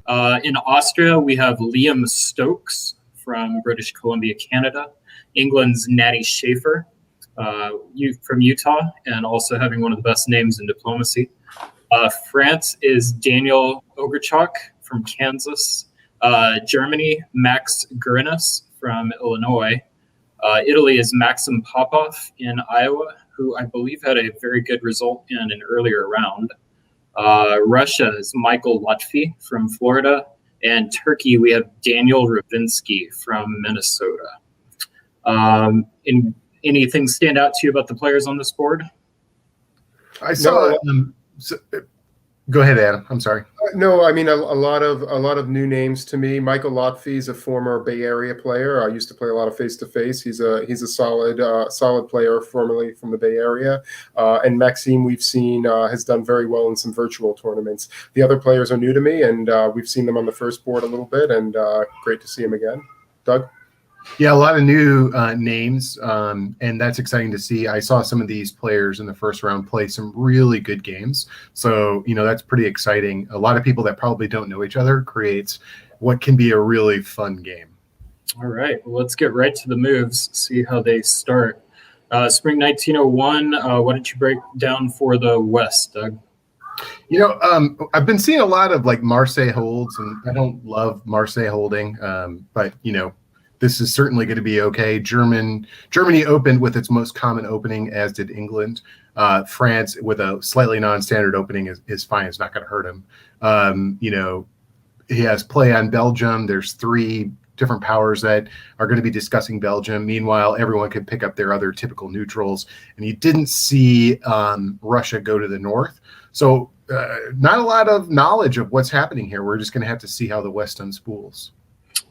In Austria, we have Liam Stokes from British Columbia, Canada. England's Natty Schaefer from Utah, and also having one of the best names in diplomacy. France is Daniel Ogerchuk from Kansas. Germany, Max Gurinas from Illinois. Italy is Maxim Popov in Iowa, who I believe had a very good result in an earlier round. Russia is Michael Lutfi from Florida. And Turkey, we have Daniel Ravinsky from Minnesota. Anything stand out to you about the players on this board? I saw. Go ahead, Adam. I'm sorry. No, I mean a lot of new names to me. Michael Lotfi is a former Bay Area player. I used to play a lot of face-to-face. He's a solid player, formerly from the Bay Area. And Maxime, we've seen has done very well in some virtual tournaments. The other players are new to me, and we've seen them on the first board a little bit, and great to see him again. Doug? Yeah, a lot of new names, and that's exciting to see. I saw some of these players in the first round play some really good games. So, that's pretty exciting. A lot of people that probably don't know each other creates what can be a really fun game. All right, well, let's get right to the moves, see how they start. Spring 1901, why don't you break down for the West, Doug? I've been seeing a lot of Marseille holds, and I don't love Marseille holding, but, this is certainly going to be okay. Germany opened with its most common opening, as did England. France with a slightly non-standard opening is fine. It's not going to hurt him. He has play on Belgium. There's 3 different powers that are going to be discussing Belgium. Meanwhile, everyone can pick up their other typical neutrals. And you didn't see Russia go to the north. So not a lot of knowledge of what's happening here. We're just going to have to see how the West unspools.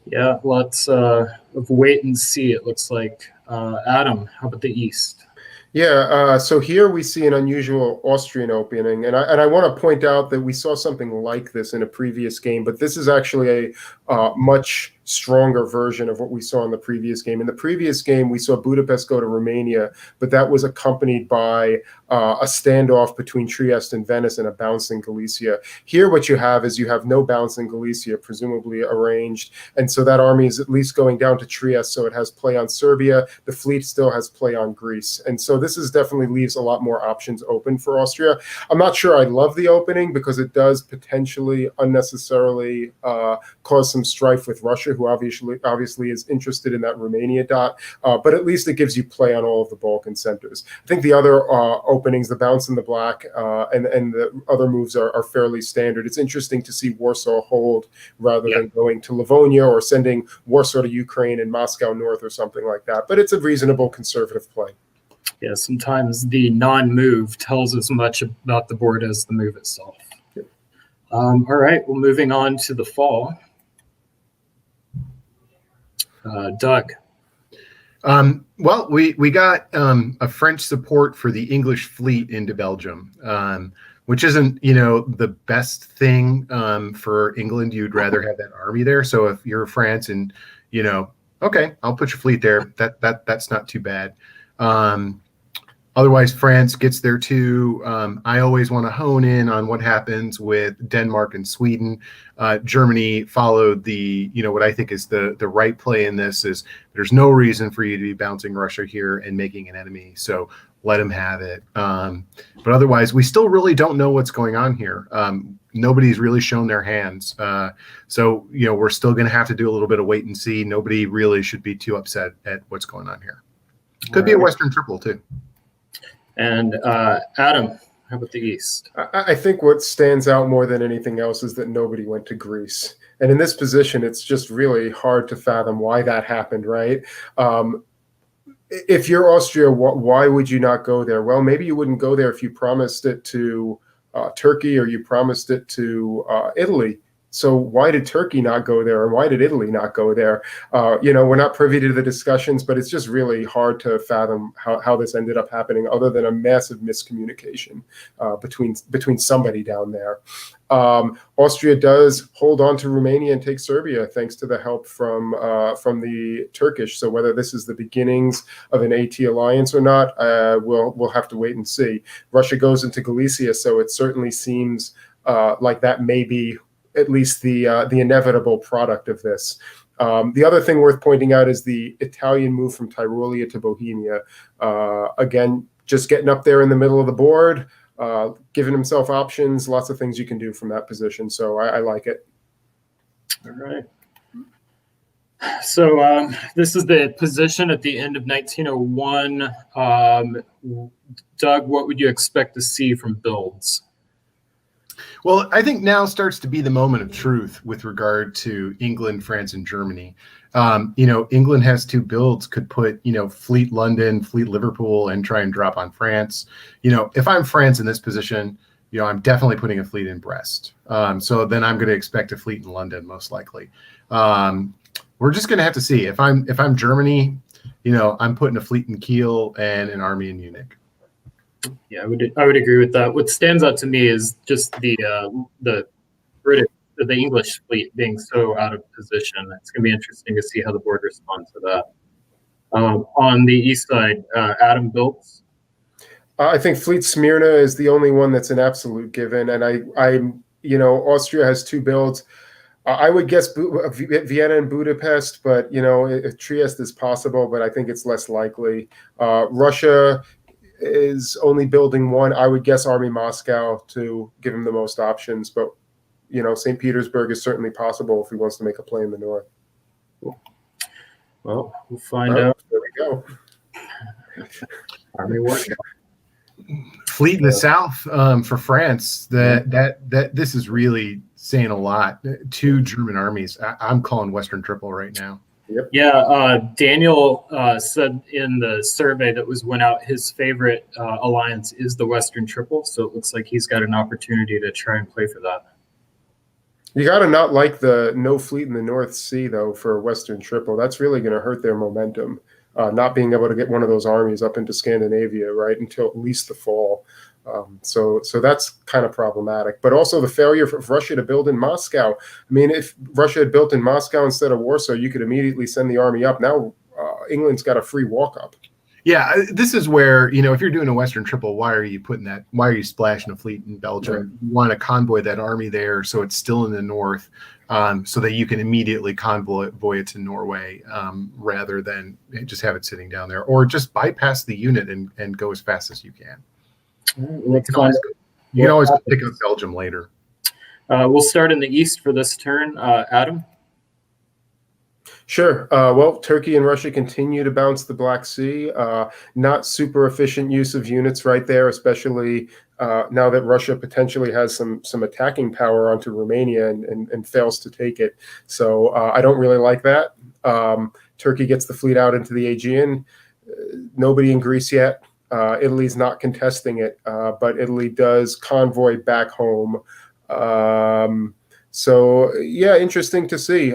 Yeah, lots of wait and see, it looks like. Adam, how about the East? Yeah, so here we see an unusual Austrian opening, and I want to point out that we saw something like this in a previous game, but this is actually a much stronger version of what we saw in the previous game. In the previous game, we saw Budapest go to Romania, but that was accompanied by a standoff between Trieste and Venice and a bounce in Galicia. Here, what you have is you have no bounce in Galicia, presumably arranged, and so that army is at least going down to Trieste, so it has play on Serbia. The fleet still has play on Greece, and so this is definitely leaves a lot more options open for Austria. I'm not sure I love the opening because it does potentially unnecessarily cause some strife with Russia, who obviously is interested in that Romania dot, but at least it gives you play on all of the Balkan centers. I think the other openings, the bounce in the black and the other moves are fairly standard. It's interesting to see Warsaw hold rather than going to Livonia or sending Warsaw to Ukraine and Moscow north or something like that, but it's a reasonable conservative play. Yeah, sometimes the non-move tells as much about the board as the move itself. All right, well, moving on to the fall. Doug. Well, we got a French support for the English fleet into Belgium, which isn't, the best thing for England. You'd rather have that army there. So if you're France and, okay, I'll put your fleet there. That's not too bad. Otherwise, France gets there too. I always want to hone in on what happens with Denmark and Sweden. Germany followed what I think is the right play in this is there's no reason for you to be bouncing Russia here and making an enemy. So let them have it. But otherwise, we still really don't know what's going on here. Nobody's really shown their hands. So, we're still going to have to do a little bit of wait and see. Nobody really should be too upset at what's going on here. Could be a Western triple too. And Adam, how about the East? I think what stands out more than anything else is that nobody went to Greece. And in this position, it's just really hard to fathom why that happened, right? If you're Austria, why would you not go there? Well, maybe you wouldn't go there if you promised it to Turkey or you promised it to Italy. So why did Turkey not go there, and why did Italy not go there? We're not privy to the discussions, but it's just really hard to fathom how this ended up happening, other than a massive miscommunication between somebody down there. Austria does hold on to Romania and take Serbia, thanks to the help from the Turkish. So whether this is the beginnings of an AT alliance or not, we'll have to wait and see. Russia goes into Galicia, so it certainly seems like that may be at least the inevitable product of this. The other thing worth pointing out is the Italian move from Tyrolia to Bohemia. Again, just getting up there in the middle of the board, giving himself options, lots of things you can do from that position. So I like it. All right. So this is the position at the end of 1901. Doug, what would you expect to see from builds? Well, I think now starts to be the moment of truth with regard to England, France, and Germany. England has 2 builds, could put, Fleet London, Fleet Liverpool, and try and drop on France. If I'm France in this position, I'm definitely putting a fleet in Brest. So then I'm going to expect a fleet in London, most likely. We're just going to have to see. If I'm Germany, I'm putting a fleet in Kiel and an army in Munich. Yeah, I would agree with that. What stands out to me is just the English fleet being so out of position. It's going to be interesting to see how the board responds to that. On the east side, Adam builds. I think Fleet Smyrna is the only one that's an absolute given, and Austria has 2 builds. I would guess Vienna and Budapest, but Trieste is possible, but I think it's less likely. Russia is only building 1. I would guess Army Moscow to give him the most options, but St. Petersburg is certainly possible if he wants to make a play in the north. Cool. Well, we'll find out. There we go. Army Warsaw. Fleet in the south for France. That this is really saying a lot. 2 German armies. I'm calling Western Triple right now. Yep. Yeah, Daniel said in the survey that went out, his favorite alliance is the Western Triple. So it looks like he's got an opportunity to try and play for that. You got to not like the no fleet in the North Sea, though, for Western Triple. That's really going to hurt their momentum, not being able to get one of those armies up into Scandinavia, right, until at least the fall. So that's kind of problematic. But also the failure of Russia to build in Moscow. I mean, if Russia had built in Moscow instead of Warsaw, you could immediately send the army up. Now England's got a free walk-up. Yeah, this is where, if you're doing a Western Triple, why are you splashing a fleet in Belgium? Right. You want to convoy that army there so it's still in the north, so that you can immediately convoy it to Norway, rather than just have it sitting down there, or just bypass the unit and go as fast as you can. You can always pick up Belgium later. We'll start in the east for this turn. Adam? Sure. Well, Turkey and Russia continue to bounce the Black Sea. Not super efficient use of units right there, especially now that Russia potentially has some attacking power onto Romania and fails to take it. So I don't really like that. Turkey gets the fleet out into the Aegean. Nobody in Greece yet. Italy's not contesting it, but Italy does convoy back home. So yeah, interesting to see.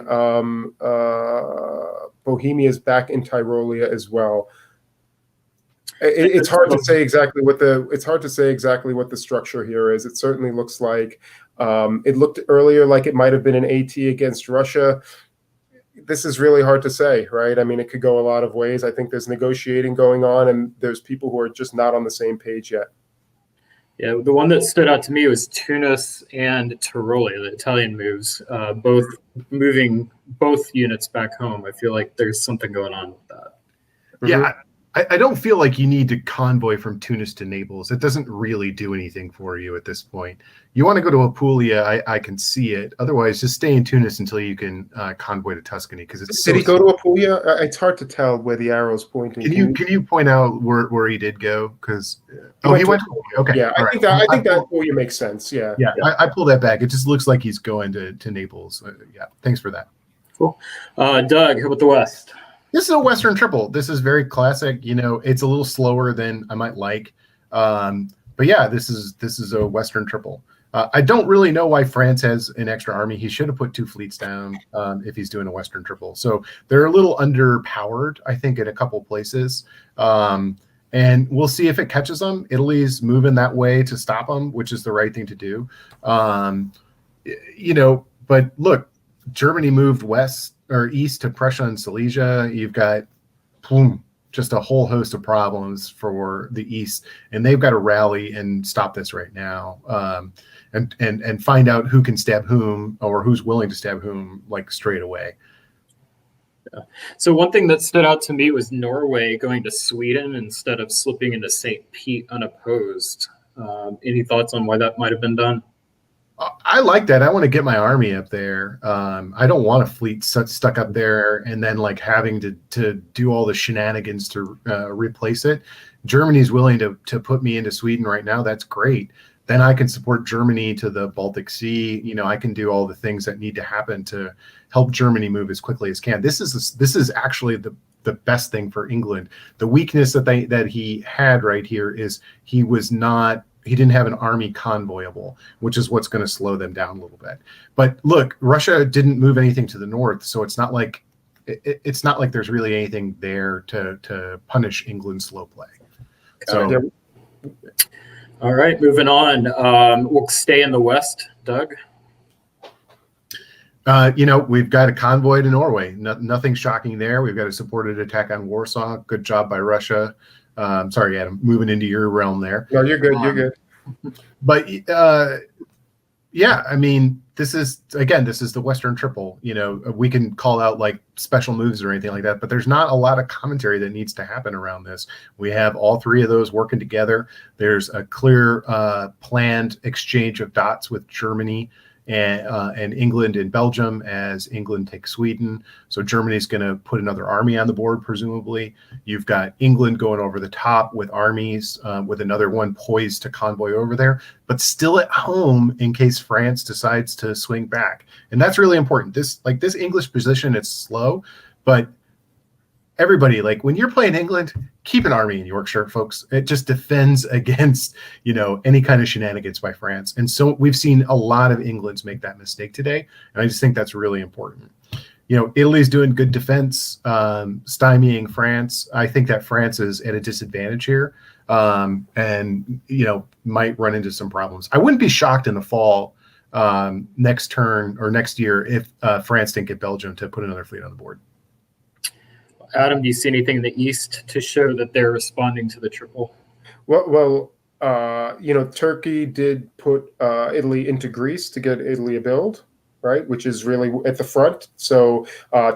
Bohemia's back in Tyrolia as well. It's hard to say exactly what the structure here is. It certainly looks like it looked earlier like it might have been an AT against Russia. This is really hard to say, right? I mean, it could go a lot of ways. I think there's negotiating going on, and there's people who are just not on the same page yet. Yeah, the one that stood out to me was Tunis and Tyrolia, the Italian moves, both moving both units back home. I feel like there's something going on with that. Yeah, I don't feel like you need to convoy from Tunis to Naples. It doesn't really do anything for you at this point. You want to go to Apulia, I can see it. Otherwise, just stay in Tunis until you can convoy to Tuscany, because it's. Did he go to Apulia? It's hard to tell where the arrow's pointing. Can you point out where he did go? Because he went to Apulia. Okay, yeah, I think that Apulia makes sense. Yeah, yeah. I pull that back. It just looks like he's going to Naples. Yeah, thanks for that. Cool. Doug, how about the West? This is a Western Triple. This is very classic. It's a little slower than I might like, but yeah, this is a Western Triple. I don't really know why France has an extra army. He should have put 2 fleets down if he's doing a Western Triple. So they're a little underpowered, I think, in a couple places. And we'll see if it catches them. Italy's moving that way to stop them, which is the right thing to do. But look, Germany moved west or east to Prussia and Silesia. You've got just a whole host of problems for the East, and they've got to rally and stop this right now, and find out who can stab whom or who's willing to stab whom like straight away. Yeah. So one thing that stood out to me was Norway going to Sweden instead of slipping into St. Pete unopposed. Any thoughts on why that might have been done? I like that. I want to get my army up there. I don't want a fleet stuck up there and then like having to do all the shenanigans to replace it. Germany's willing to put me into Sweden right now. That's great. Then I can support Germany to the Baltic Sea. You know, I can do all the things that need to happen to help Germany move as quickly as can. This is actually the best thing for England. The weakness that he had right here is he didn't have an army convoyable, which is what's going to slow them down a little bit. But look, Russia didn't move anything to the north, so it's not like there's really anything there to punish England's slow play. So, all right, moving on. We'll stay in the west, Doug. We've got a convoy to Norway. Nothing shocking there. We've got a supported attack on Warsaw. Good job by Russia. Sorry, Adam, moving into your realm there. No, you're good. You're good. But yeah, I mean, this is the Western Triple. You know, we can call out like special moves or anything like that, but there's not a lot of commentary that needs to happen around this. We have all three of those working together. There's a clear planned exchange of dots with Germany and England and Belgium as England takes Sweden. So Germany's going to put another army on the board, presumably. You've got England going over the top with armies, with another one poised to convoy over there, but still at home in case France decides to swing back. And that's really important. This English position, it's slow, but everybody, like when you're playing England, keep an army in Yorkshire, folks. It just defends against, any kind of shenanigans by France. And so we've seen a lot of Englands make that mistake today. And I just think that's really important. Italy's doing good defense, stymieing France. I think that France is at a disadvantage here, and might run into some problems. I wouldn't be shocked in the fall, next turn or next year if France didn't get Belgium to put another fleet on the board. Adam, do you see anything in the East to show that they're responding to the triple? Well, Turkey did put Italy into Greece to get Italy a build, right? Which is really at the front. So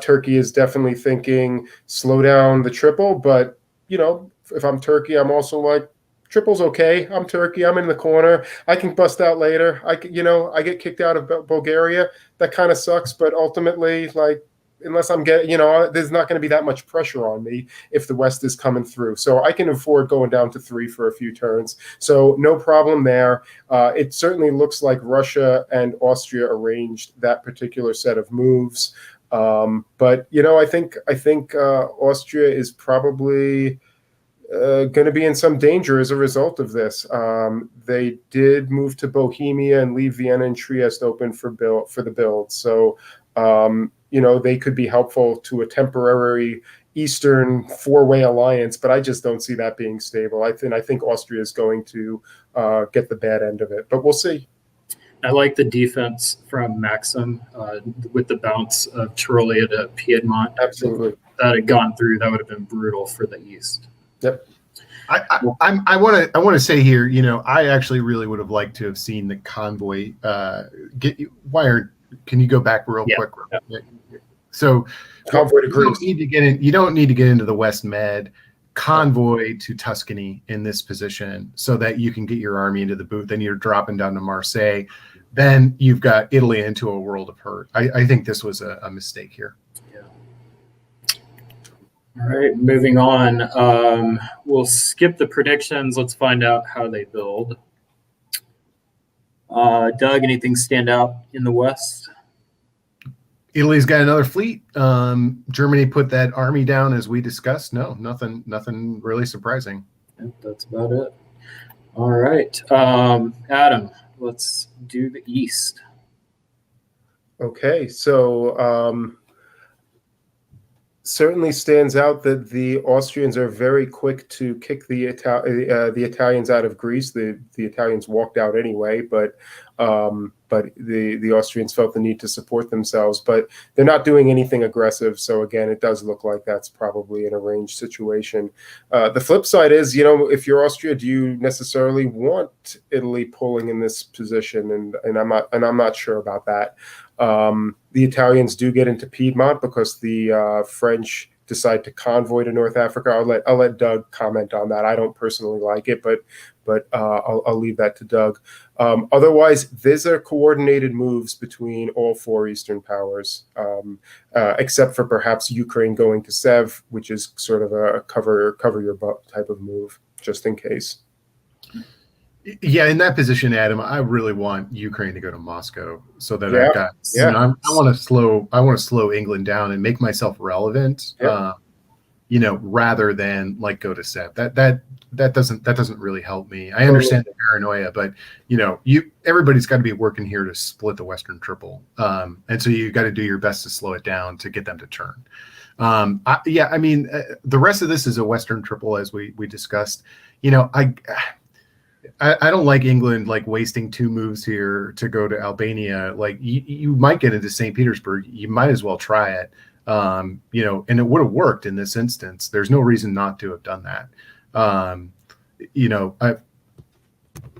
Turkey is definitely thinking slow down the triple. But, if I'm Turkey, I'm also like, triple's okay. I'm Turkey. I'm in the corner. I can bust out later. I get kicked out of Bulgaria. That kind of sucks. But ultimately, like, unless I'm getting, there's not going to be that much pressure on me if the West is coming through. So I can afford going down to 3 for a few turns. So no problem there. It certainly looks like Russia and Austria arranged that particular set of moves. But, I think Austria is probably going to be in some danger as a result of this. They did move to Bohemia and leave Vienna and Trieste open for the build. So, they could be helpful to a temporary Eastern four-way alliance, but I just don't see that being stable. I think Austria is going to get the bad end of it, but we'll see. I like the defense from Maxim with the bounce of Tyrolia to Piedmont. Absolutely. If that had gone through, that would have been brutal for the East. Yep. I want to say here, I actually really would have liked to have seen the convoy Can you go back real quick? Yeah. So convoy to Greece. You don't need to get into the West Med. Convoy to Tuscany in this position so that you can get your army into the boot. Then you're dropping down to Marseille. Then you've got Italy into a world of hurt. I think this was a mistake here. Yeah. All right, moving on. We'll skip the predictions. Let's find out how they build. Doug, anything stand out in the West? Italy's got another fleet. Germany put that army down as we discussed. No, nothing really surprising. Yep, that's about it. All right. Adam, let's do the East. Okay, so certainly stands out that the Austrians are very quick to kick the Italians out of Greece. The Italians walked out anyway, but but the Austrians felt the need to support themselves. But they're not doing anything aggressive. So again, it does look like that's probably an arranged situation. The flip side is, if you're Austria, do you necessarily want Italy pulling in this position? And I'm not sure about that. The Italians do get into Piedmont because the French decide to convoy to North Africa. I'll let Doug comment on that. I don't personally like it, but I'll leave that to Doug. Otherwise, these are coordinated moves between all four Eastern powers, except for perhaps Ukraine going to Sev, which is sort of a cover your butt type of move, just in case. Yeah, in that position, Adam, I really want Ukraine to go to Moscow so that I've got. I want to slow England down and make myself relevant. Rather than like go to Sev. That doesn't really help me. I understand the paranoia, but everybody's got to be working here to split the Western Triple, and so you got to do your best to slow it down to get them to turn. The rest of this is a Western Triple, as we discussed. I don't like England like wasting 2 moves here to go to Albania. Like you might get into St. Petersburg. You might as well try it. And it would have worked in this instance. There's no reason not to have done that.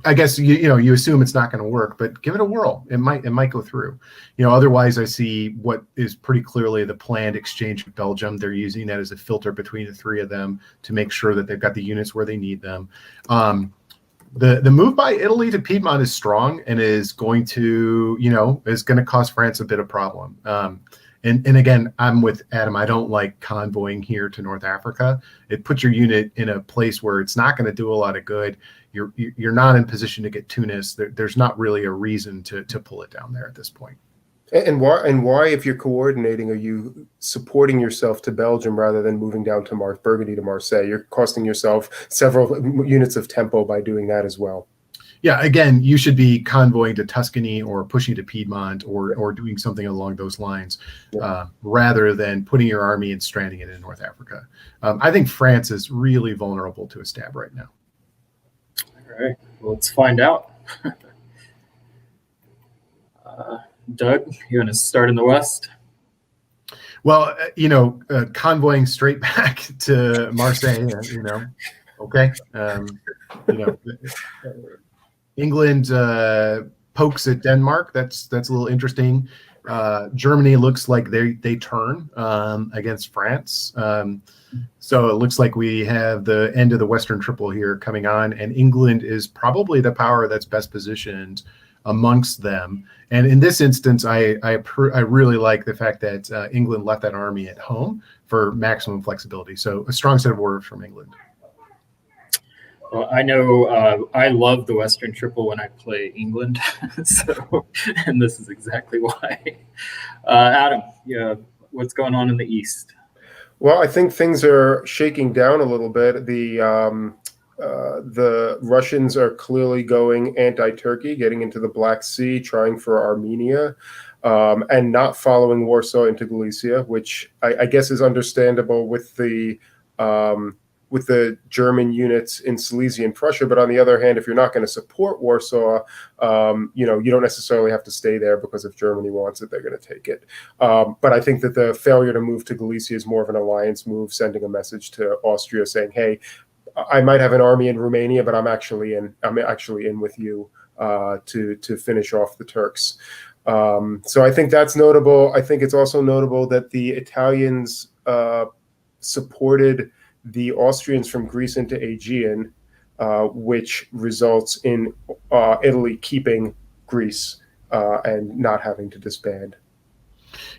I guess you assume it's not going to work, but give it a whirl. It might go through. Otherwise I see what is pretty clearly the planned exchange with Belgium. They're using that as a filter between the 3 of them to make sure that they've got the units where they need them. The move by Italy to Piedmont is strong and is going to cause France a bit of problem. And again, I'm with Adam. I don't like convoying here to North Africa. It puts your unit in a place where it's not going to do a lot of good. You're not in position to get Tunis. There's not really a reason to pull it down there at this point. And why, if you're coordinating, are you supporting yourself to Belgium rather than moving down to Burgundy to Marseille? You're costing yourself several units of tempo by doing that as well. Yeah, again, you should be convoying to Tuscany or pushing to Piedmont or doing something along those lines, rather than putting your army and stranding it in North Africa. I think France is really vulnerable to a stab right now. All right, well, let's find out. Doug, you want to start in the West? Well, convoying straight back to Marseille, okay. England pokes at Denmark. That's a little interesting. Germany looks like they turn against France. So it looks like we have the end of the Western Triple here coming on, and England is probably the power that's best positioned amongst them. And in this instance, I really like the fact that England left that army at home for maximum flexibility. So a strong set of orders from England. Well, I know I love the Western Triple when I play England, and this is exactly why. Adam, what's going on in the East? Well, I think things are shaking down a little bit. The Russians are clearly going anti-Turkey, getting into the Black Sea, trying for Armenia, and not following Warsaw into Galicia, which I guess is understandable with the German units in Silesia and Prussia. But on the other hand, if you're not going to support Warsaw, you don't necessarily have to stay there, because if Germany wants it, they're going to take it. But I think that the failure to move to Galicia is more of an alliance move, sending a message to Austria saying, hey, I might have an army in Romania, but I'm actually in with you to finish off the Turks. So I think that's notable. I think it's also notable that the Italians supported the Austrians from Greece into Aegean, which results in Italy keeping Greece and not having to disband.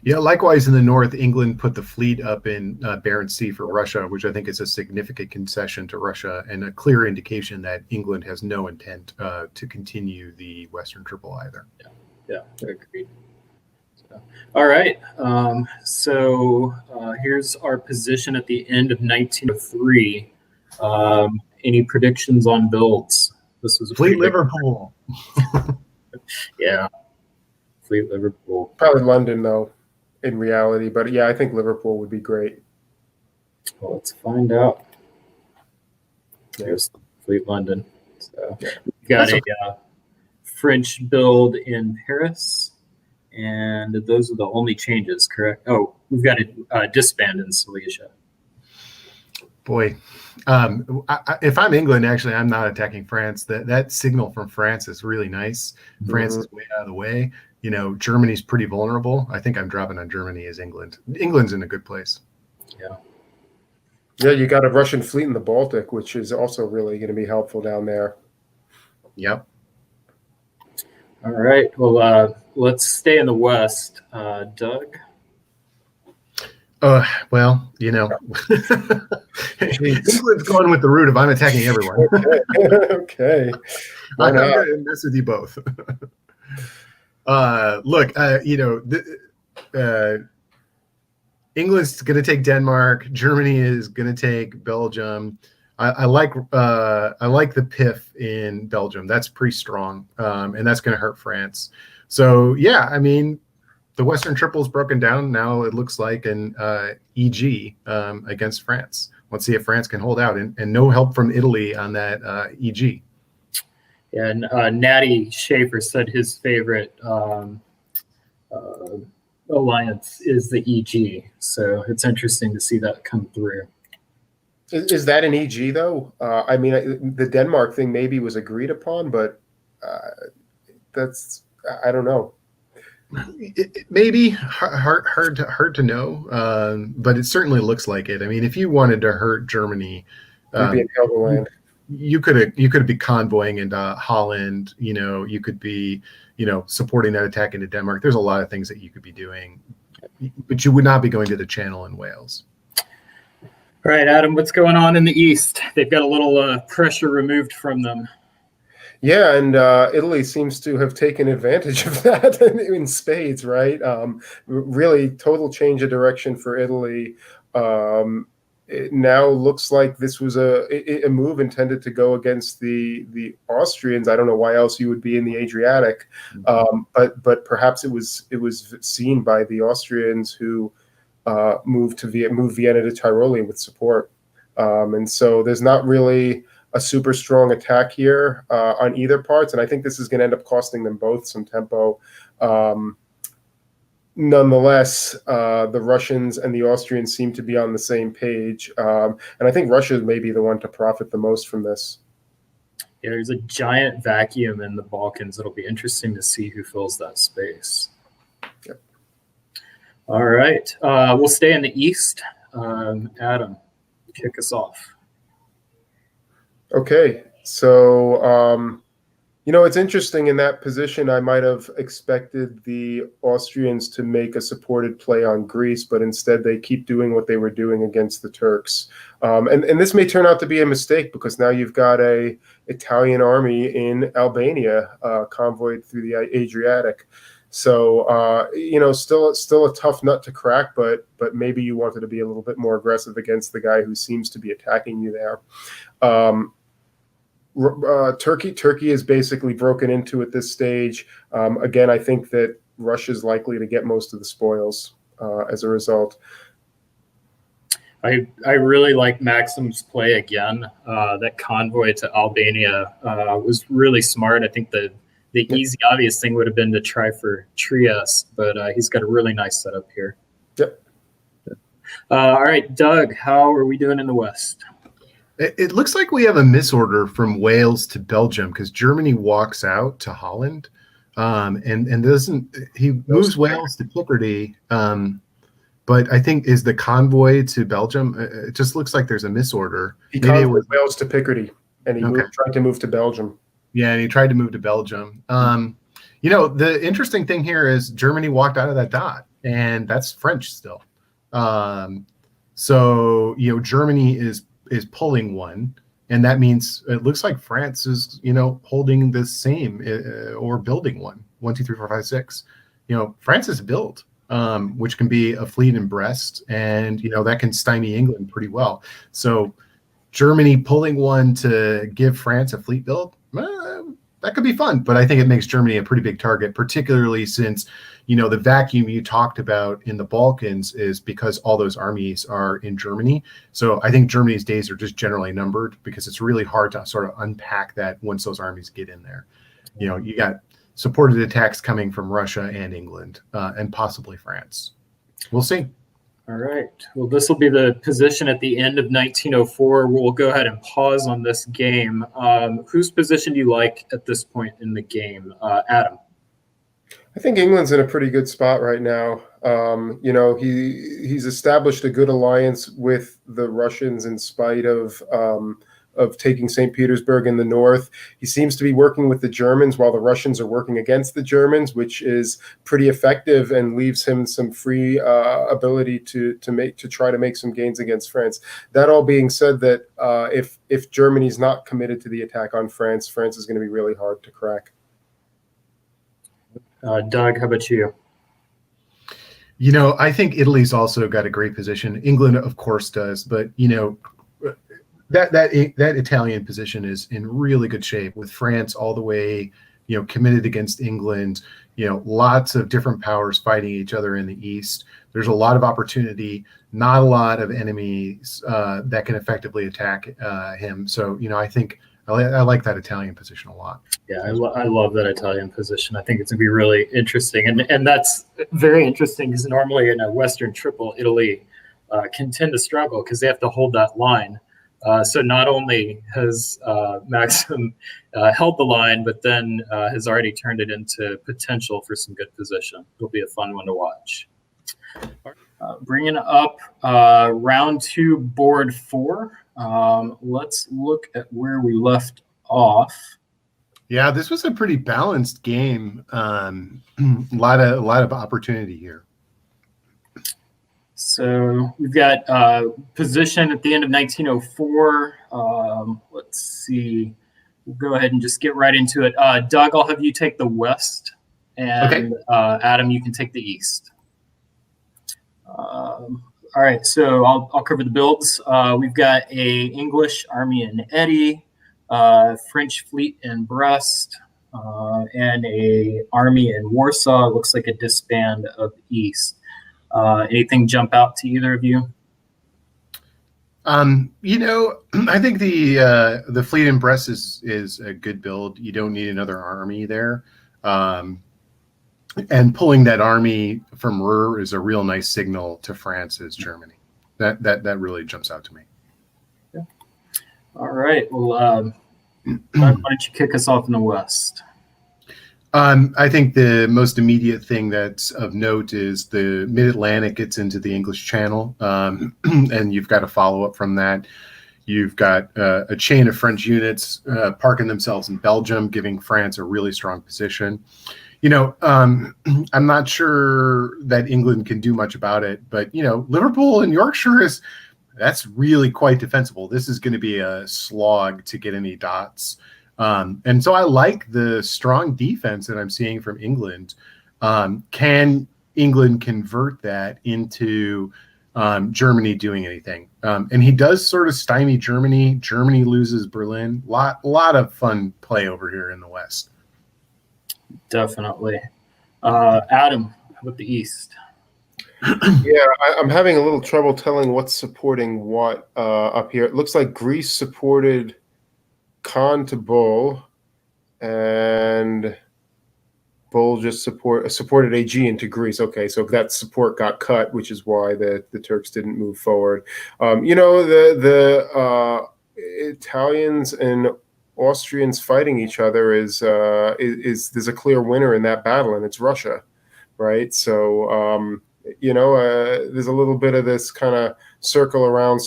Yeah, likewise in the north, England put the fleet up in Barents Sea for Russia, which I think is a significant concession to Russia and a clear indication that England has no intent to continue the Western Triple either. Yeah, agreed. All right, so here's our position at the end of 1903. Any predictions on builds? This was Fleet Liverpool. Yeah, Fleet Liverpool. Probably London, though, in reality. But yeah, I think Liverpool would be great. Well, let's find out. There's Fleet London. So we got a French build in Paris, and those are the only changes, correct? Oh, we've got a disband in Silesia. Boy, if I'm England, actually, I'm not attacking France. That signal from France is really nice. France is way out of the way. Germany's pretty vulnerable. I think I'm dropping on Germany as England. England's in a good place. Yeah. Yeah, you got a Russian fleet in the Baltic, which is also really going to be helpful down there. Yep. All right. Well, let's stay in the West. Doug? Well, England's going with the route of I'm attacking everyone. Okay. I'm going to mess with you both. Look, England's going to take Denmark. Germany is going to take Belgium. I like the PIF in Belgium. That's pretty strong, and that's going to hurt France. So yeah, I mean, the Western Triple is broken down now. It looks like an EG against France. Let's see if France can hold out, and no help from Italy on that EG. And Natty Schaefer said his favorite alliance is the EG. So it's interesting to see that come through. Is that an EG though? I mean, the Denmark thing maybe was agreed upon, but I don't know. It maybe hard to know, but it certainly looks like it. I mean, if you wanted to hurt Germany, You'd be in Helgoland. You could be convoying into Holland. You could be supporting that attack into Denmark. There's a lot of things that you could be doing, but you would not be going to the Channel in Wales. All right, Adam, what's going on in the East? They've got a little pressure removed from them. Yeah, and Italy seems to have taken advantage of that in spades, right? Really total change of direction for Italy. It now looks like this was a move intended to go against the Austrians. I don't know why else you would be in the Adriatic, but perhaps it was seen by the Austrians who moved Vienna to Tyrolean with support, and so there's not really a super strong attack here on either parts, and I think this is going to end up costing them both some tempo. Nonetheless, the Russians and the Austrians seem to be on the same page, and I think Russia may be the one to profit the most from this. Yeah, there's a giant vacuum in the Balkans. It'll be interesting to see who fills that space. Yep. All right. We'll stay in the East. Adam, kick us off. Okay, so it's interesting in that position. I might have expected the Austrians to make a supported play on Greece, but instead they keep doing what they were doing against the Turks. And this may turn out to be a mistake because now you've got a Italian army in Albania convoyed through the Adriatic. So still a tough nut to crack, but maybe you wanted to be a little bit more aggressive against the guy who seems to be attacking you there. Turkey is basically broken into at this stage. Again, I think that Russia's likely to get most of the spoils as a result. I really like Maxim's play again. That convoy to Albania was really smart. I think the easy, obvious thing would have been to try for Trieste, but he's got a really nice setup here. Yep. All right, Doug, how are we doing in the West? It looks like we have a misorder from Wales to Belgium because Germany walks out to Holland, and doesn't. He moves Wales to Picardy, but I think is the convoy to Belgium. It just looks like there's a misorder. He convoyed Wales to Picardy, and he tried to move to Belgium. Yeah, and he tried to move to Belgium. The interesting thing here is Germany walked out of that dot, and that's French still. So Germany is pulling one, and that means it looks like France is holding the same or building one. 1, 2, 3, 4, 5, 6. France is built, which can be a fleet in Brest, and that can stymie England pretty well. So Germany pulling one to give France a fleet build, that could be fun, but I think it makes Germany a pretty big target, particularly since the vacuum you talked about in the Balkans is because all those armies are in Germany. So I think Germany's days are just generally numbered because it's really hard to sort of unpack that once those armies get in there. You got supported attacks coming from Russia and England, and possibly France. We'll see. All right. Well, this will be the position at the end of 1904. We'll go ahead and pause on this game. Whose position do you like at this point in the game? Adam. I think England's in a pretty good spot right now. He's established a good alliance with the Russians in spite of taking St. Petersburg in the north. He seems to be working with the Germans while the Russians are working against the Germans, which is pretty effective and leaves him some free ability to try to make some gains against France. That all being said, that if Germany's not committed to the attack on France, France is going to be really hard to crack. Doug, how about you? I think Italy's also got a great position. England, of course, does, but that Italian position is in really good shape with France all the way, committed against England. Lots of different powers fighting each other in the east. There's a lot of opportunity, not a lot of enemies that can effectively attack him. So, I think I like that Italian position a lot. Yeah, I love that Italian position. I think it's going to be really interesting. And that's very interesting because normally in a Western triple, Italy can tend to struggle because they have to hold that line. So not only has Maxim held the line, but then has already turned it into potential for some good position. It'll be a fun one to watch. Bringing up round 2, board 4. Let's look at where we left off. Yeah, this was a pretty balanced game. A lot of opportunity here. So we've got position at the end of 1904. Let's see. We'll go ahead and just get right into it. Doug, I'll have you take the west, and Adam, you can take the east. All right, so I'll cover the builds. We've got a English army in Eddy, French fleet in Brest, and a army in Warsaw. It looks like a disband of East. Anything jump out to either of you? I think the fleet in Brest is a good build. You don't need another army there. And pulling that army from Ruhr is a real nice signal to France as Germany. That really jumps out to me. Yeah. All right. Well, why don't you kick us off in the West? I think the most immediate thing that's of note is the Mid-Atlantic gets into the English Channel, and you've got a follow-up from that. You've got a chain of French units parking themselves in Belgium, giving France a really strong position. I'm not sure that England can do much about it, but, Liverpool and Yorkshire that's really quite defensible. This is going to be a slog to get any dots. And so I like the strong defense that I'm seeing from England. Can England convert that into Germany doing anything? And he does sort of stymie Germany. Germany loses Berlin. Lot of fun play over here in the West. Definitely. Adam, how about the East? Yeah, I'm having a little trouble telling what's supporting what up here. It looks like Greece supported Khan to Bull, and Bull just supported AG into Greece. Okay, so that support got cut, which is why the Turks didn't move forward. The Italians and Austrians fighting each other is there's a clear winner in that battle, and it's Russia, right? So there's a little bit of this kind of circle around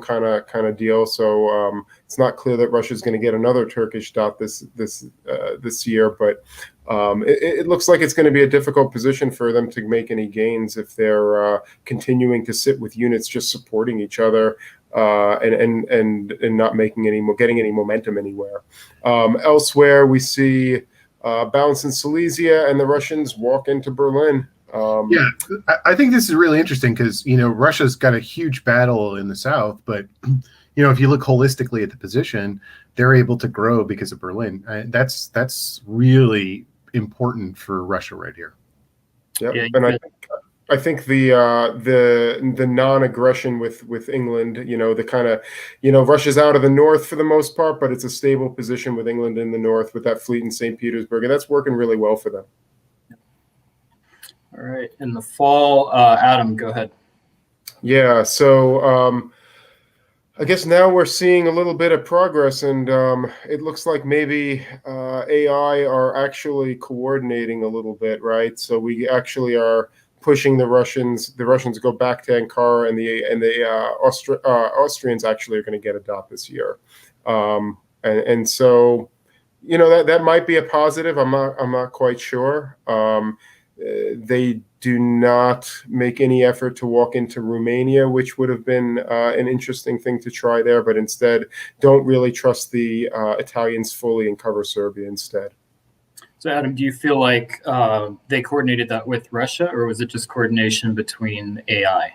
kind of deal. So it's not clear that Russia's going to get another Turkish dot this year, but it looks like it's going to be a difficult position for them to make any gains if they're continuing to sit with units just supporting each other and not getting any momentum anywhere. Elsewhere, we see balance in Silesia, and the Russians walk into Berlin. I think this is really interesting because, Russia's got a huge battle in the south, but, if you look holistically at the position, they're able to grow because of Berlin. That's really important for Russia right here. Yep. Yeah, And I think the non-aggression with England, the kind of, Russia's out of the north for the most part, but it's a stable position with England in the north with that fleet in St. Petersburg, and that's working really well for them. All right. In the fall, Adam, go ahead. Yeah. So I guess now we're seeing a little bit of progress, and it looks like maybe AI are actually coordinating a little bit, right? So we actually are pushing the Russians. The Russians go back to Ankara, and the Austrians actually are going to get a dot this year, and so that might be a positive. I'm not quite sure. They do not make any effort to walk into Romania, which would have been an interesting thing to try there, but instead don't really trust the Italians fully and cover Serbia instead. So, Adam, do you feel like they coordinated that with Russia, or was it just coordination between AI?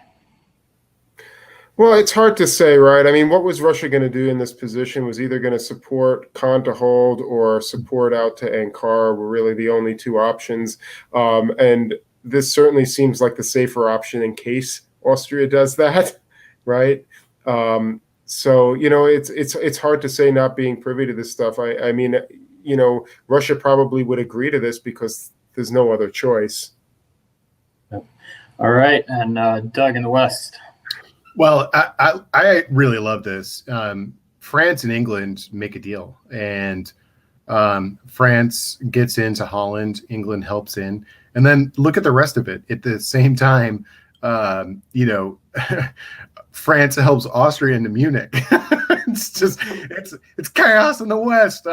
Well, it's hard to say, right? I mean, what was Russia going to do in this position? Was either going to support Khan to hold or support out to Ankara were really the only two options. And this certainly seems like the safer option in case Austria does that, right? So it's hard to say, not being privy to this stuff. I mean, Russia probably would agree to this because there's no other choice. All right, and Doug in the West. Well, I really love this. France and England make a deal, and France gets into Holland, England helps in, and then look at the rest of it. At the same time, France helps Austria into Munich. it's chaos in the West.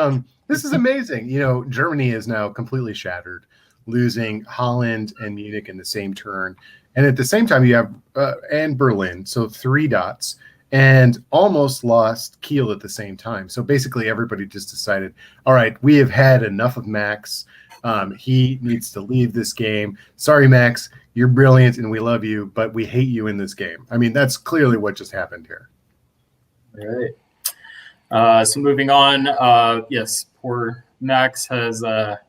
This is amazing. Germany is now completely shattered, losing Holland and Munich in the same turn. And at the same time, you have and Berlin, so 3 dots, and almost lost Kiel at the same time. So basically, everybody just decided, all right, we have had enough of Max. He needs to leave this game. Sorry, Max, you're brilliant and we love you, but we hate you in this game. I mean, that's clearly what just happened here. All right. So moving on, yes, poor Max has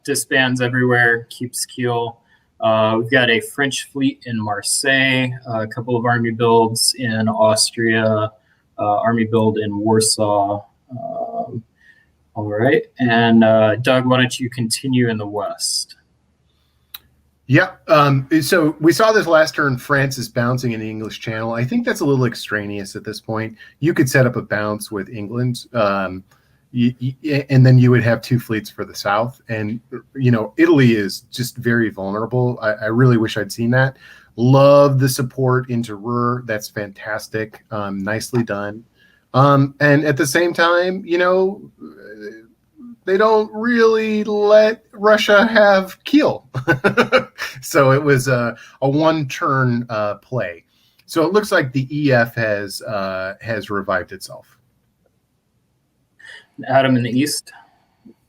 disbands everywhere, keeps Kiel. We've got a French fleet in Marseille, a couple of army builds in Austria, army build in Warsaw. All right. And Doug, why don't you continue in the West? Yeah. So we saw this last turn, France is bouncing in the English Channel. I think that's a little extraneous at this point. You could set up a bounce with England. And then you would have 2 fleets for the south. And, Italy is just very vulnerable. I really wish I'd seen that. Love the support into Ruhr. That's fantastic. Nicely done. And at the same time, they don't really let Russia have Kiel. So it was a 1-turn play. So it looks like the EF has revived itself. Adam in the East.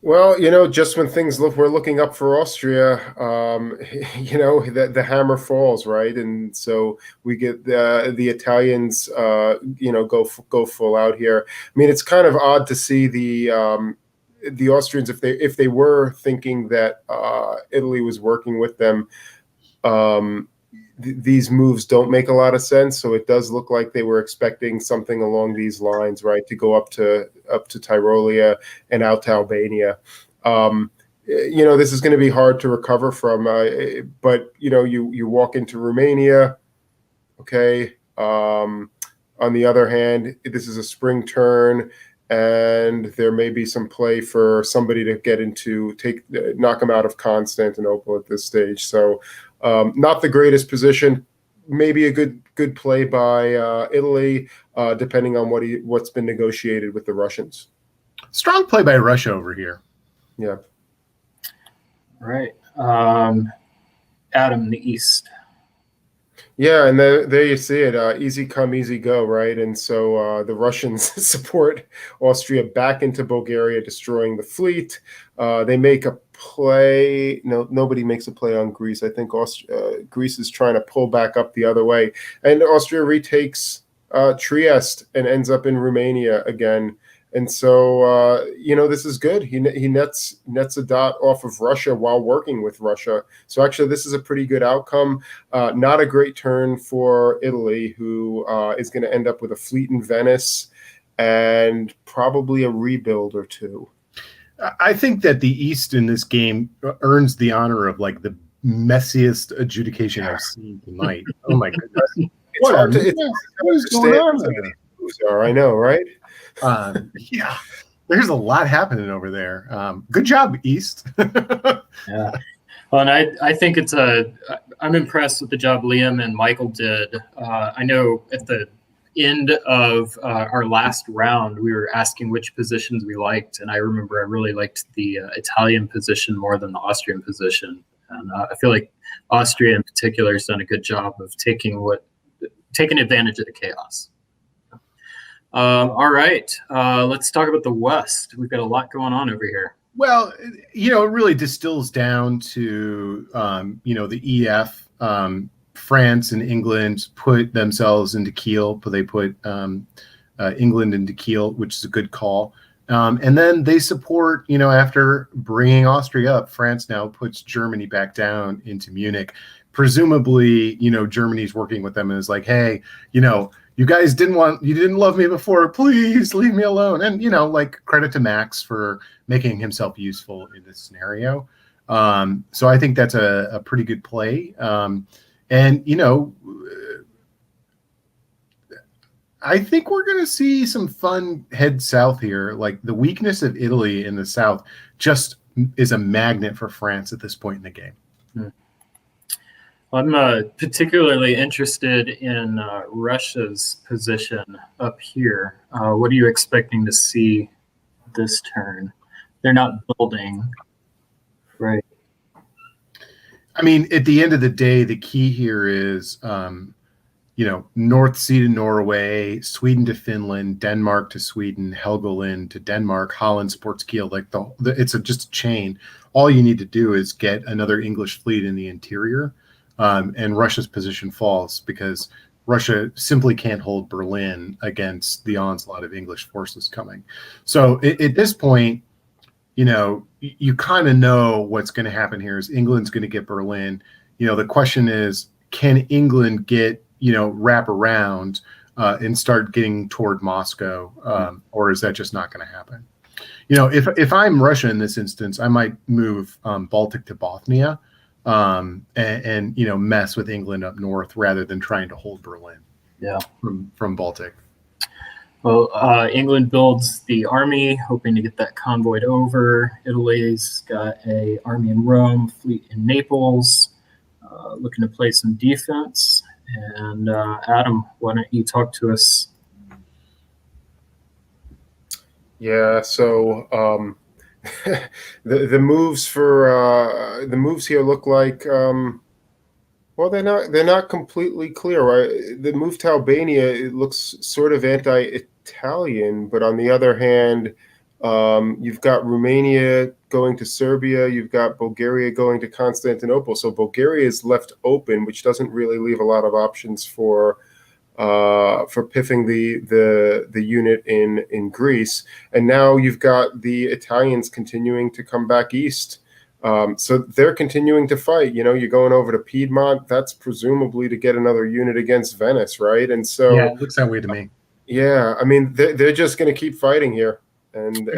Well, just when things we're looking up for Austria, the hammer falls, right? And so we get the Italians, go full out here. I mean, it's kind of odd to see the Austrians, if they were thinking that Italy was working with them. These moves don't make a lot of sense. So it does look like they were expecting something along these lines, right? To go up to Tyrolia and out to Albania. This is going to be hard to recover from, but you walk into Romania. Okay. On the other hand, this is a spring turn, and there may be some play for somebody to knock them out of Constantinople at this stage. So not the greatest position. Maybe a good play by Italy, depending on what's been negotiated with the Russians. Strong play by Russia over here. Yeah. All right. Adam in the East. Yeah, and there you see it. Easy come, easy go, right? And so the Russians support Austria back into Bulgaria, destroying the fleet. They make a play. No, nobody makes a play on Greece. I think Greece is trying to pull back up the other way. And Austria retakes Trieste and ends up in Romania again. And so, this is good. He nets a dot off of Russia while working with Russia. So actually, this is a pretty good outcome. Not a great turn for Italy, who is going to end up with a fleet in Venice and probably a rebuild or two. I think that the East in this game earns the honor of like the messiest adjudication I've seen tonight. Oh my goodness! What is going on there? I know, right? Yeah, there's a lot happening over there. Good job, East. Yeah. Well, and I think I'm impressed with the job Liam and Michael did. I know at the end of our last round, we were asking which positions we liked, and I remember I really liked the Italian position more than the Austrian position, and I feel like Austria in particular has done a good job of taking advantage of the chaos. All right, let's talk about the West. We've got a lot going on over here. Well, it really distills down to the EF. France and England put themselves into Kiel, but they put England into Kiel, which is a good call. And then they support, after bringing Austria up, France now puts Germany back down into Munich. Presumably, Germany's working with them and is like, hey, you guys didn't love me before. Please leave me alone. And, credit to Max for making himself useful in this scenario. So I think that's a pretty good play. And, I think we're going to see some fun head south here. Like the weakness of Italy in the south just is a magnet for France at this point in the game. I'm particularly interested in Russia's position up here. What are you expecting to see this turn? They're not building, right? I mean, at the end of the day, the key here is, North Sea to Norway, Sweden to Finland, Denmark to Sweden, Helgoland to Denmark, Holland supports Kiel. Like it's just a chain. All you need to do is get another English fleet in the interior, and Russia's position falls because Russia simply can't hold Berlin against the onslaught of English forces coming. So at this point, you kind of know what's going to happen here is England's going to get Berlin. The question is, can England wrap around and start getting toward Moscow, or is that just not going to happen? If I'm Russia in this instance, I might move Baltic to Bothnia and mess with England up north rather than trying to hold Berlin. Yeah, from Baltic. Well, England builds the army, hoping to get that convoyed over. Italy's got an army in Rome, fleet in Naples, looking to play some defense. And Adam, why don't you talk to us? Yeah, so the moves for the moves here look like well, they're not completely clear. Right? The move to Albania, it looks sort of anti-Italian, but on the other hand, you've got Romania going to Serbia, you've got Bulgaria going to Constantinople. So Bulgaria is left open, which doesn't really leave a lot of options for piffing the unit in Greece. And now you've got the Italians continuing to come back east. So they're continuing to fight. You're going over to Piedmont. That's presumably to get another unit against Venice, right? And so yeah, it looks that way to me. Yeah, I mean they're just going to keep fighting here, and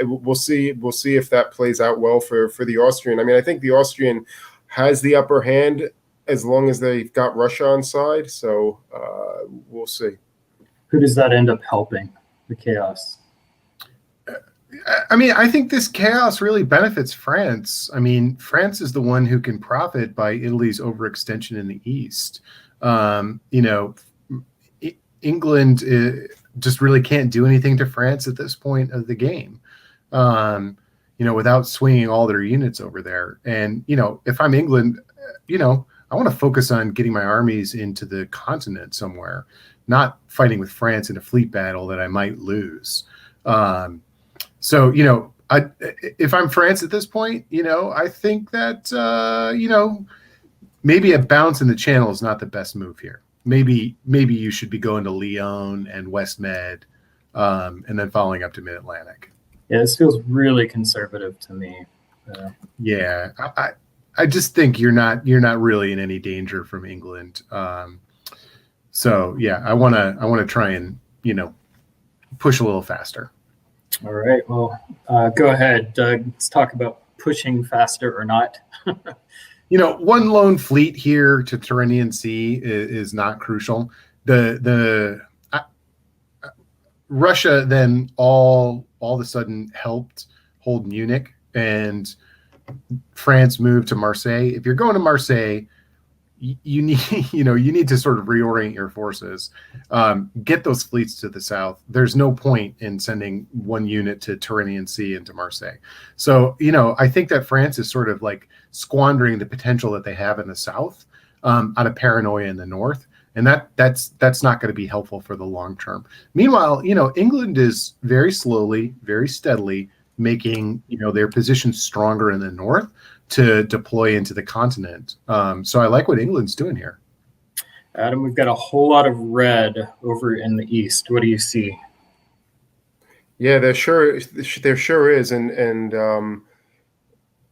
we'll see if that plays out well for the Austrian. I mean, I think the Austrian has the upper hand as long as they've got Russia on side. So we'll see. Who does that end up helping? The chaos. I mean, I think this chaos really benefits France. I mean, France is the one who can profit by Italy's overextension in the East. England just really can't do anything to France at this point of the game, without swinging all their units over there. And, if I'm England, I want to focus on getting my armies into the continent somewhere, not fighting with France in a fleet battle that I might lose. So, if I'm France at this point, I think that, maybe a bounce in the channel is not the best move here. Maybe you should be going to Lyon and West Med, and then following up to mid-Atlantic. Yeah, this feels really conservative to me. Yeah, I just think you're not really in any danger from England. So yeah, I want to try and push a little faster. All right. Well, go ahead, Doug. Let's talk about pushing faster or not. One lone fleet here to Tyrrhenian Sea is not crucial. Russia then all of a sudden helped hold Munich, and France moved to Marseille. If you're going to Marseille, you need you need to sort of reorient your forces, get those fleets to the south. There's no point in sending one unit to Tyrrhenian Sea into Marseille. So I think that France is sort of like squandering the potential that they have in the south out of paranoia in the north, and that's not going to be helpful for the long term. Meanwhile, England is very slowly, very steadily making their position stronger in the north to deploy into the continent. So I like what England's doing here. Adam, we've got a whole lot of red over in the east. What do you see? Yeah, there sure is, and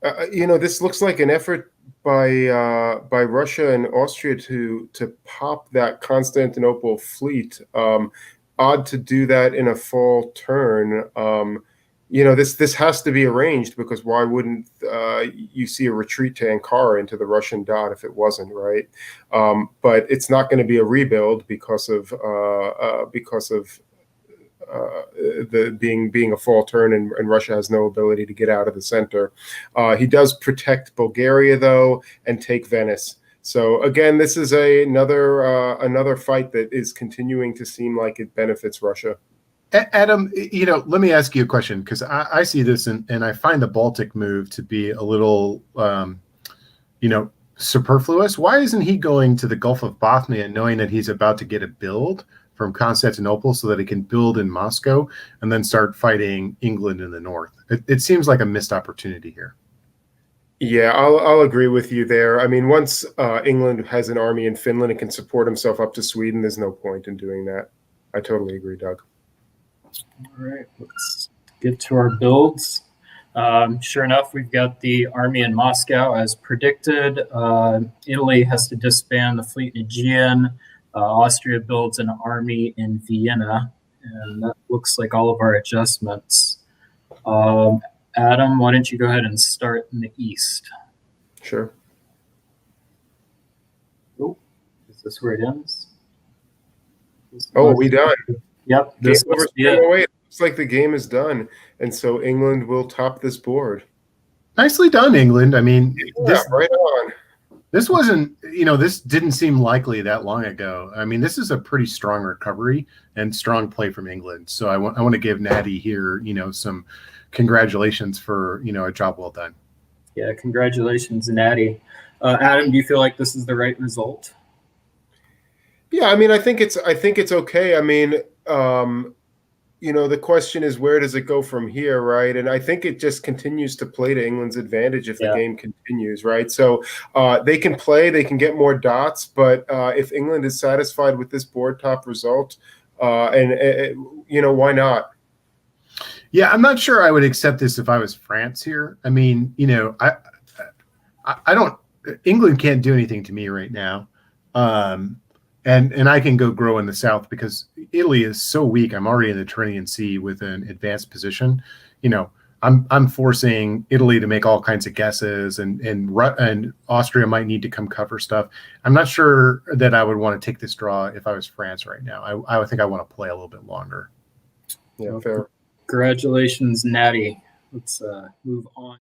this looks like an effort by Russia and Austria to pop that Constantinople fleet. Odd to do that in a fall turn. This has to be arranged, because why wouldn't you see a retreat to Ankara into the Russian dot if it wasn't, right? But it's not going to be a rebuild because of the being a fall turn, and Russia has no ability to get out of the center. He does protect Bulgaria though, and take Venice. So again, this is another fight that is continuing to seem like it benefits Russia. Adam, let me ask you a question, because I see this and I find the Baltic move to be a little, superfluous. Why isn't he going to the Gulf of Bothnia, knowing that he's about to get a build from Constantinople so that he can build in Moscow and then start fighting England in the north? It seems like a missed opportunity here. Yeah, I'll agree with you there. I mean, once England has an army in Finland and can support himself up to Sweden, there's no point in doing that. I totally agree, Doug. All right, let's get to our builds. Sure enough, we've got the army in Moscow as predicted. Italy has to disband the fleet in Aegean. Austria builds an army in Vienna, and that looks like all of our adjustments. Adam, why don't you go ahead and start in the east? Sure. Oh, is this where it ends? Oh, are we done? Yep. This looks like the game is done, and so England will top this board. Nicely done, England. I mean, right on. This wasn't, this didn't seem likely that long ago. I mean, this is a pretty strong recovery and strong play from England. So I want to give Natty here, some congratulations for, a job well done. Yeah, congratulations, Natty. Adam, do you feel like this is the right result? Yeah, I mean, I think it's okay. I mean, the question is, where does it go from here, right? And I think it just continues to play to England's advantage if the game continues, right? So they can get more dots, but if England is satisfied with this board top result, why not? Yeah, I'm not sure I would accept this if I was France here. I mean, I don't. England can't do anything to me right now. And I can go grow in the south because Italy is so weak. I'm already in the Tyrrhenian Sea with an advanced position. I'm forcing Italy to make all kinds of guesses, and Austria might need to come cover stuff. I'm not sure that I would want to take this draw if I was France right now. I would think I want to play a little bit longer. Yeah, fair. Congratulations, Natty. Let's move on.